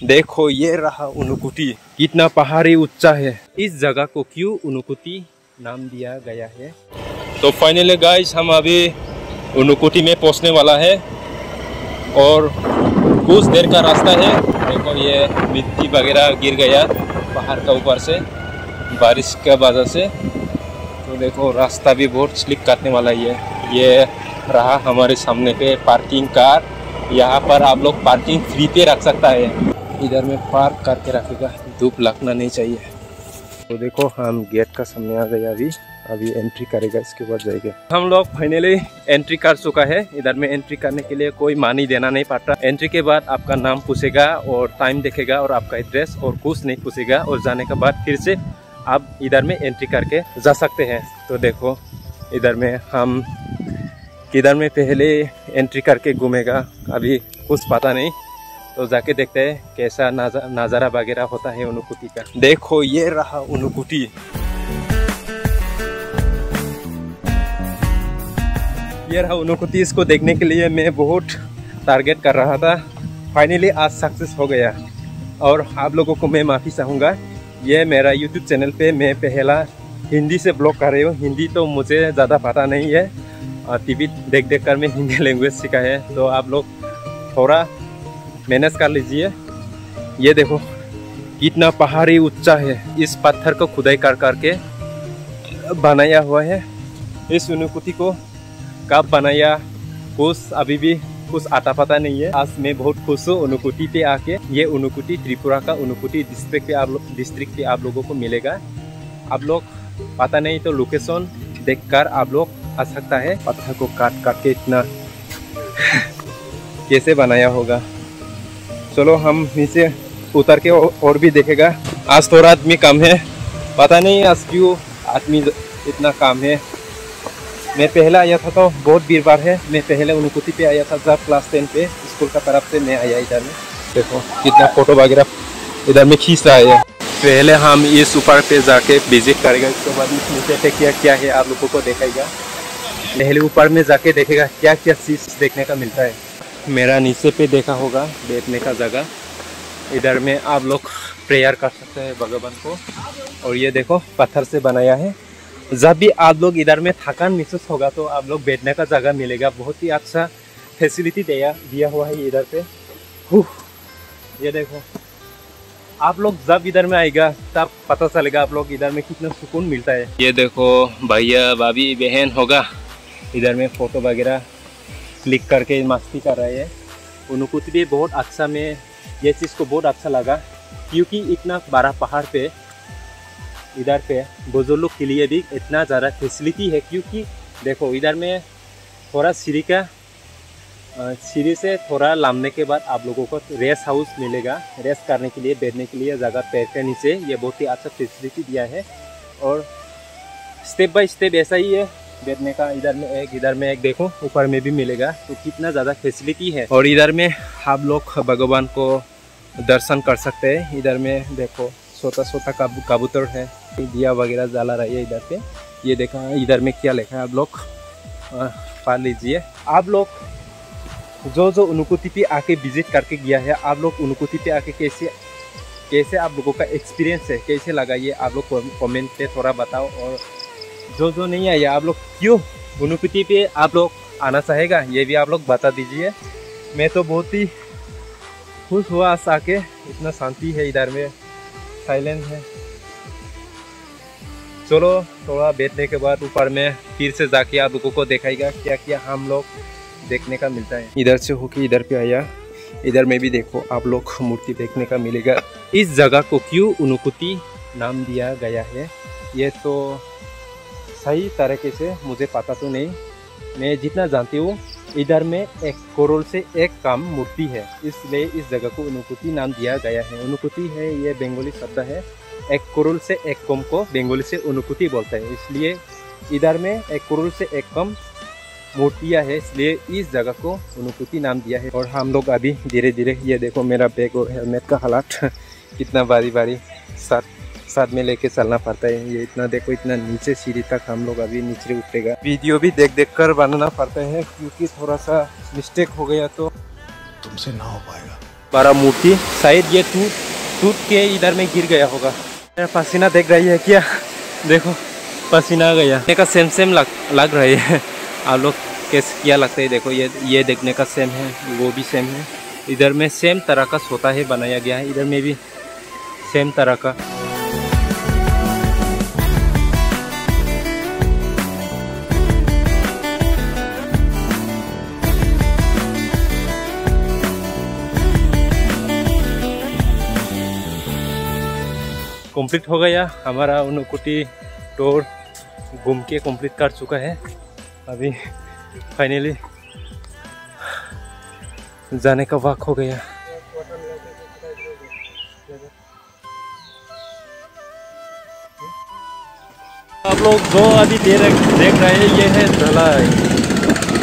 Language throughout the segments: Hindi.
देखो ये रहा उनुकुटी, कितना पहाड़ी ऊंचा है। इस जगह को क्यों उनुकुटी नाम दिया गया है। तो फाइनली गाइस हम अभी उनुकुटी में पहुंचने वाला है और कुछ देर का रास्ता है। देखो ये मिट्टी वगैरह गिर गया पहाड़ का ऊपर से बारिश का वजह से। तो देखो रास्ता भी बहुत स्लिप काटने वाला है। ये रहा हमारे सामने पे पार्किंग कार। यहाँ पर आप लोग पार्किंग फ्री पे रख सकता है। इधर में पार्क करके रखेगा, धूप लगना नहीं चाहिए। तो देखो हम गेट का सामने आ गए। अभी एंट्री करेगा, इसके बाद जाएगा। हम लोग फाइनली एंट्री कर चुका है। इधर में एंट्री करने के लिए कोई मनी देना नहीं पड़ता। एंट्री के बाद आपका नाम पूछेगा और टाइम देखेगा और आपका एड्रेस और कुछ नहीं पूछेगा। और जाने के बाद फिर से आप इधर में एंट्री करके जा सकते हैं। तो देखो इधर में हम किधर में पहले एंट्री करके घूमेगा, अभी कुछ पता नहीं। तो जाके देखते हैं कैसा नज़ारा वगैरह होता है उनुकुटी का। देखो ये रहा उनुकुटी। ये रहा उनुकुटी। इसको देखने के लिए मैं बहुत टारगेट कर रहा था, फाइनली आज सक्सेस हो गया। और आप लोगों को मैं माफ़ी चाहूँगा। ये मेरा यूट्यूब चैनल पे मैं पहला हिंदी से ब्लॉग कर रही हूँ। हिंदी तो मुझे ज़्यादा पता नहीं है, टीवी देख कर मैं हिंदी लैंग्वेज सीखा है। तो आप लोग थोड़ा मेहनत कर लीजिए। ये देखो कितना पहाड़ी ऊंचा है। इस पत्थर को खुदाई कर करके बनाया हुआ है। इस उनुकुटी को कब बनाया कुछ अभी भी कुछ आता पता नहीं है। आज मैं बहुत खुश हूँ उनुकुटी पे आके। ये उनुकुटी त्रिपुरा का उनुकुटी डिस्ट्रिक्ट पे आप लोगों को मिलेगा। आप लोग पता नहीं तो लोकेशन देखकर आप लोग आ सकता है। पत्थर को काट काट के इतना कैसे बनाया होगा। चलो हम नीचे उतर के और भी देखेगा। आज थोड़ा आदमी कम है, पता नहीं आज क्यों आदमी इतना कम है। मैं पहले आया था तो बहुत भीड़ भाड़ है। मैं पहले उनुकुटी पे आया था जब क्लास 10 पे स्कूल का तरफ से मैं आया इधर में। देखो कितना फोटो वगैरह इधर में खींच रहा है। पहले हम इस ऊपर पे जाके विजिट करेगा, इसके बाद इस नीचे पे क्या क्या है आप लोगों को दिखाएगा। पहले ऊपर में जाके देखेगा क्या क्या चीज़ देखने का मिलता है। मेरा नीचे पे देखा होगा बैठने का जगह। इधर में आप लोग प्रेयर कर सकते हैं भगवान को। और ये देखो पत्थर से बनाया है। जब भी आप लोग इधर में थकान महसूस होगा तो आप लोग बैठने का जगह मिलेगा। बहुत ही अच्छा फैसिलिटी दिया हुआ है इधर पे। ये देखो आप लोग जब इधर में आएगा तब पता चलेगा आप लोग इधर में कितना सुकून मिलता है। ये देखो भैया भाभी बहन होगा इधर में फोटो वगैरह क्लिक करके मस्ती कर रहे हैं। उनुकुटी भी बहुत अच्छा, में ये चीज़ को बहुत अच्छा लगा क्योंकि इतना बड़ा पहाड़ पे इधर पे बुजुर्ग के लिए भी इतना ज़्यादा फैसिलिटी है। क्योंकि देखो इधर में थोड़ा सीढ़ी से थोड़ा लामने के बाद आप लोगों को रेस्ट हाउस मिलेगा। रेस्ट करने के लिए बैठने के लिए जगह पैर के नीचे ये बहुत ही अच्छा फैसिलिटी दिया है। और स्टेप बाय स्टेप ऐसा ही है बैठने का। इधर में एक देखो ऊपर में भी मिलेगा। तो कितना ज़्यादा फैसिलिटी है। और इधर में आप लोग भगवान को दर्शन कर सकते हैं। इधर में देखो छोटा छोटा कबूतर है, दिया वगैरह जला रही है इधर पे। ये देखा इधर में क्या लिखा है आप लोग पढ़ लीजिए। आप लोग जो उनुकुटी पे आके विजिट करके गया है, आप लोग उनुकुटी पे आके कैसे आप लोगों का एक्सपीरियंस है, कैसे लगा, ये आप लोग कमेंट पे थोड़ा बताओ। और जो नहीं आया आप लोग क्यों उनुकुटी पे आप लोग आना चाहेगा ये भी आप लोग बता दीजिए। मैं तो बहुत ही खुश हुआ आज आके। इतना शांति है इधर में, साइलेंट है। चलो थोड़ा बैठने के बाद ऊपर में फिर से जाके आप लोगों को दिखाएगा क्या क्या हम लोग देखने का मिलता है। इधर से होके इधर पे आया। इधर में भी देखो आप लोग मूर्ति देखने का मिलेगा। इस जगह को क्यों उनुकुटी नाम दिया गया है ये तो सही तरीके से मुझे पता तो नहीं। मैं जितना जानती हूँ इधर में 1 करोड़ से एक कम मूर्ति है, इसलिए इस जगह को उनुकुटी नाम दिया गया है। उनुकुटी है ये बंगाली शब्द है। 1 करोड़ से एक कम को बंगाली से उनुकुटी बोलते हैं। इसलिए इधर में 1 करोड़ से एक कम मूर्तियाँ है, इसलिए इस जगह को उनुकुटी नाम दिया है। और हम लोग अभी धीरे धीरे, ये देखो मेरा बैग और हेलमेट का हालात कितना बारी साथ में लेके चलना पड़ता है। ये इतना देखो, इतना नीचे सीढ़ी तक हम लोग अभी नीचे उतरेगा। वीडियो भी देख कर बनाना पड़ता है क्योंकि थोड़ा सा मिस्टेक हो गया तो तुमसे ना हो पाएगा। बड़ा मूर्ति, शायद ये टूट के इधर में गिर गया होगा। पसीना देख रही है क्या? देखो पसीना आ गया। देखने का सेम लग रही है। आप लोग कैसे क्या लगता है? देखो ये देखने का सेम है, वो भी सेम है। इधर में सेम तरह का सोता है बनाया गया है, इधर में भी सेम तरह का। कंप्लीट हो गया हमारा ऊनकोटी टूर, घूम के कंप्लीट कर चुका है। अभी फाइनली जाने का वक्त हो गया। आप लोग जो अभी देख रहे हैं ये है ढलाई।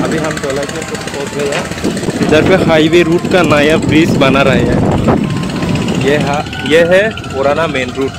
अभी हम ढलाई के पहुंच गए हैं। इधर पे हाईवे रूट का नया ब्रिज बना रहे हैं। ये है पुराना मेन रूट।